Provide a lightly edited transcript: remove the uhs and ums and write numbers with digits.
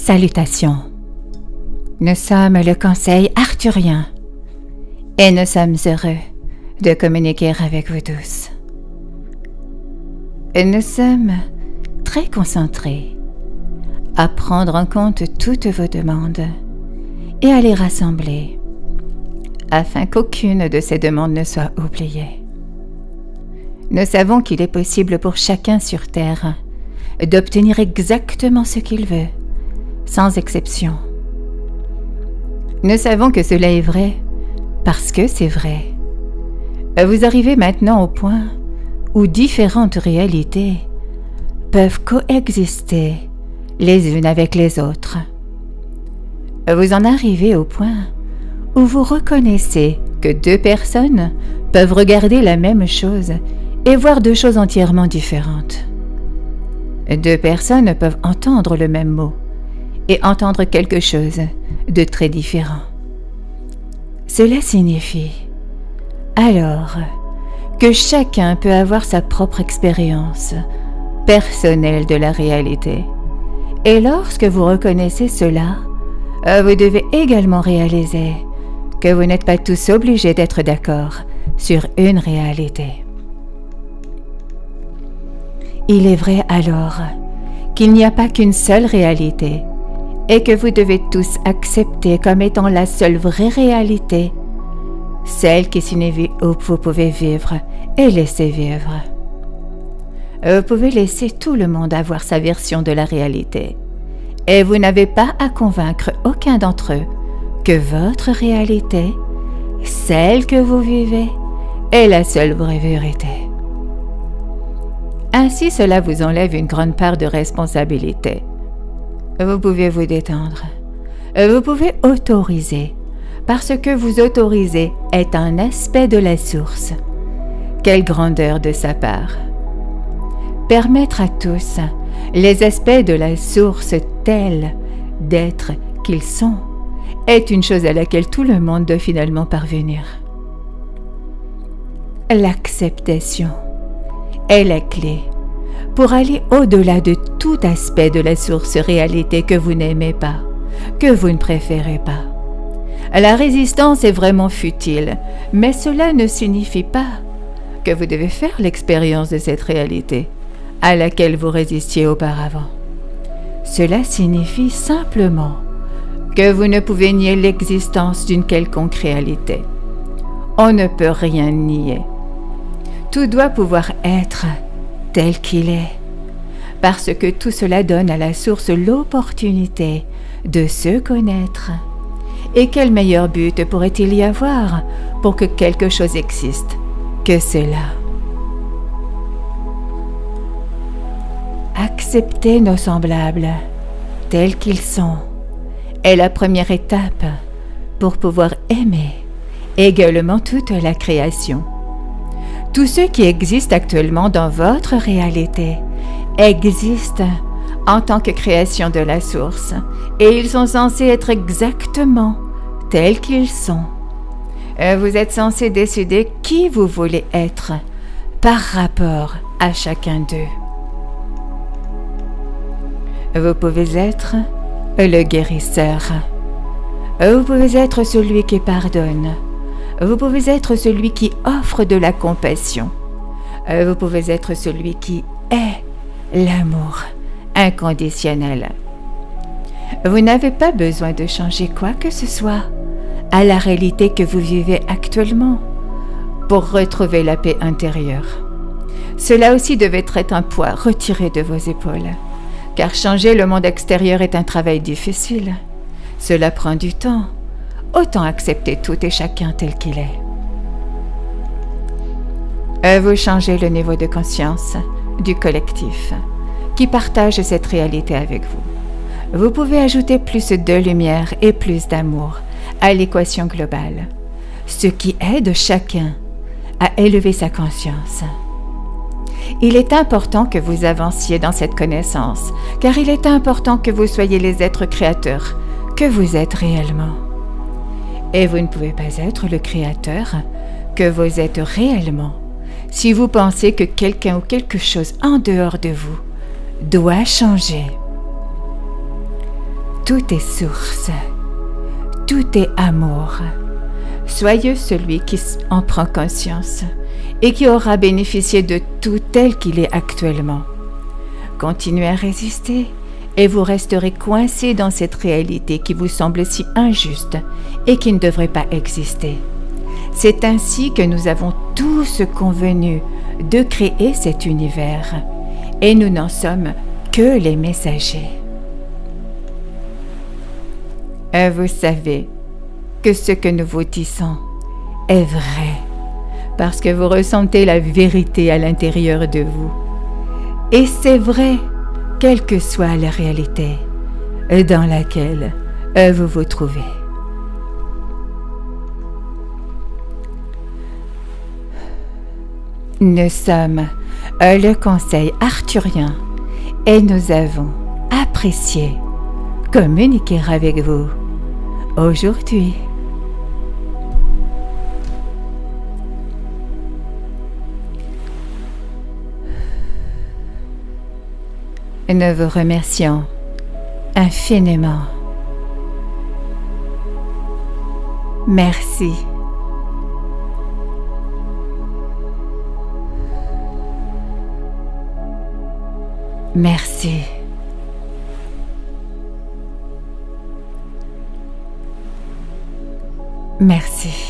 Salutations. Nous sommes le Conseil arthurien et nous sommes heureux de communiquer avec vous tous. Nous sommes très concentrés à prendre en compte toutes vos demandes et à les rassembler afin qu'aucune de ces demandes ne soit oubliée. Nous savons qu'il est possible pour chacun sur Terre d'obtenir exactement ce qu'il veut, sans exception. Nous savons que cela est vrai parce que c'est vrai. Vous arrivez maintenant au point où différentes réalités peuvent coexister les unes avec les autres. Vous en arrivez au point où vous reconnaissez que deux personnes peuvent regarder la même chose et voir deux choses entièrement différentes. Deux personnes peuvent entendre le même mot et entendre quelque chose de très différent. Cela signifie alors que chacun peut avoir sa propre expérience personnelle de la réalité. Et lorsque vous reconnaissez cela, vous devez également réaliser que vous n'êtes pas tous obligés d'être d'accord sur une réalité. Il est vrai alors qu'il n'y a pas qu'une seule réalité et que vous devez tous accepter comme étant la seule vraie réalité, celle qui signifie où vous pouvez vivre et laisser vivre. Vous pouvez laisser tout le monde avoir sa version de la réalité et vous n'avez pas à convaincre aucun d'entre eux que votre réalité, celle que vous vivez, est la seule vraie vérité. Ainsi, cela vous enlève une grande part de responsabilité. Vous pouvez vous détendre. Vous pouvez autoriser, parce que vous autorisez est un aspect de la source. Quelle grandeur de sa part! Permettre à tous les aspects de la source tels d'être qu'ils sont est une chose à laquelle tout le monde doit finalement parvenir. L'acceptation est la clé pour aller au-delà de tout aspect de la source réalité que vous n'aimez pas, que vous ne préférez pas. La résistance est vraiment futile, mais cela ne signifie pas que vous devez faire l'expérience de cette réalité à laquelle vous résistiez auparavant. Cela signifie simplement que vous ne pouvez nier l'existence d'une quelconque réalité. On ne peut rien nier. Tout doit pouvoir être tel qu'il est, parce que tout cela donne à la source l'opportunité de se connaître. Et quel meilleur but pourrait-il y avoir pour que quelque chose existe que cela? Accepter nos semblables tels qu'ils sont est la première étape pour pouvoir aimer également toute la création. Tout ce qui existe actuellement dans votre réalité existe en tant que création de la source et ils sont censés être exactement tels qu'ils sont. Vous êtes censé décider qui vous voulez être par rapport à chacun d'eux. Vous pouvez être le guérisseur. Vous pouvez être celui qui pardonne. Vous pouvez être celui qui offre de la compassion. Vous pouvez être celui qui est l'amour inconditionnel. Vous n'avez pas besoin de changer quoi que ce soit à la réalité que vous vivez actuellement pour retrouver la paix intérieure. Cela aussi devait être un poids retiré de vos épaules. Car changer le monde extérieur est un travail difficile. Cela prend du temps. Autant accepter tout et chacun tel qu'il est. Vous changez le niveau de conscience du collectif qui partage cette réalité avec vous. Vous pouvez ajouter plus de lumière et plus d'amour à l'équation globale, ce qui aide chacun à élever sa conscience. Il est important que vous avanciez dans cette connaissance, car il est important que vous soyez les êtres créateurs que vous êtes réellement. Et vous ne pouvez pas être le créateur que vous êtes réellement si vous pensez que quelqu'un ou quelque chose en dehors de vous doit changer. tout est source, tout est amour. Soyez celui qui en prend conscience et qui aura bénéficié de tout tel qu'il est actuellement. Continuez à résister et vous resterez coincé dans cette réalité qui vous semble si injuste et qui ne devrait pas exister. C'est ainsi que nous avons tous convenu de créer cet univers et nous n'en sommes que les messagers. Vous savez que ce que nous vous disons est vrai parce que vous ressentez la vérité à l'intérieur de vous. Et c'est vrai, quelle que soit la réalité dans laquelle vous vous trouvez. Nous sommes le Conseil arthurien et nous avons apprécié communiquer avec vous aujourd'hui. Nous vous remercions infiniment. Merci. Merci. Merci.